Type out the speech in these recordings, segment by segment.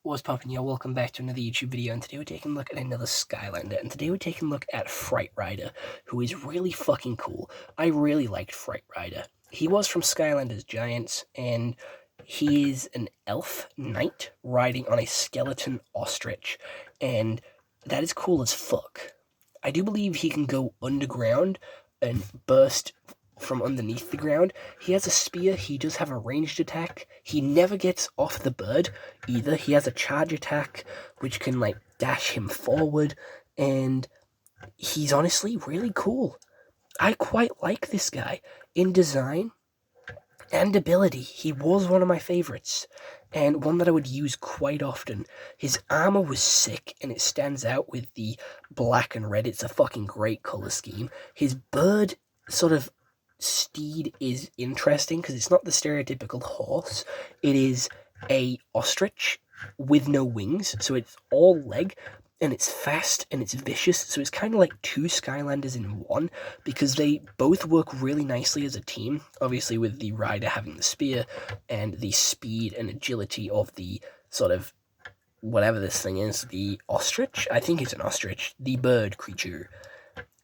What's poppin', y'all? Welcome back to another YouTube video, and today we're taking a look at another Skylander, and today we're taking a look at Fright Rider, who is really fucking cool. I really liked Fright Rider. He was from Skylanders Giants, and he is an elf knight riding on a skeleton ostrich, and that is cool as fuck. I do believe he can go underground and burst from underneath the ground. He has a spear, he does have a ranged attack, he never gets off the bird either. He has a charge attack, which can, like, dash him forward, and he's honestly really cool. I quite like this guy. In design and ability, he was one of my favorites, and one that I would use quite often. His armor was sick, and it stands out with the black and red. It's a fucking great color scheme. His bird sort of steed is interesting because it's not the stereotypical horse. It is a ostrich with no wings, so it's all leg, and it's fast and it's vicious, so it's kind of like two Skylanders in one, because they both work really nicely as a team, obviously with the rider having the spear and the speed and agility of the sort of whatever this thing is, the ostrich. I think it's an ostrich, the bird creature.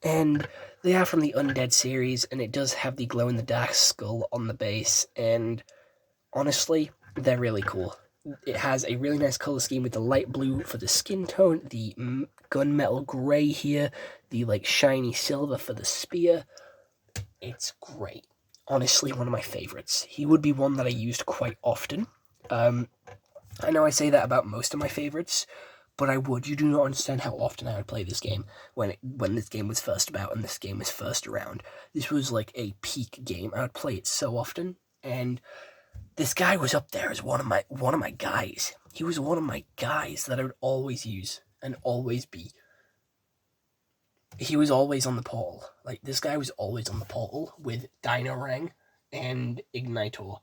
And they are from the Undead series, and it does have the glow-in-the-dark skull on the base, and honestly, they're really cool. It has a really nice color scheme with the light blue for the skin tone, the gunmetal gray here, the, like, shiny silver for the spear. It's great. Honestly, one of my favorites. He would be one that I used quite often. I know I say that about most of my favorites, but I would. You do not understand how often I would play this game when this game was first about and this game was first around. This was like a peak game. I would play it so often, and this guy was up there as one of my guys. He was one of my guys that I would always use and always be. He was always on the portal. Like, this guy was always on the portal with Dino-Rang and Ignitor.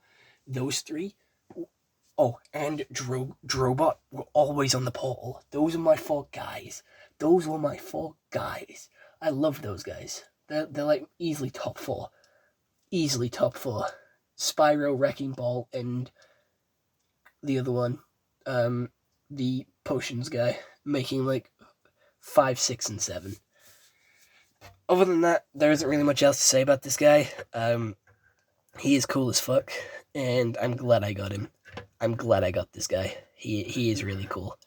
Those three. Oh, and Drobot were always on the portal. Those are my four guys. Those were my four guys. I love those guys. They're like easily top four. Easily top four. Spyro, Wrecking Ball, and the other one, the potions guy, making like 5, 6, and 7. Other than that, there isn't really much else to say about this guy. He is cool as fuck, and I'm glad I got him. I'm glad I got this guy. He is really cool.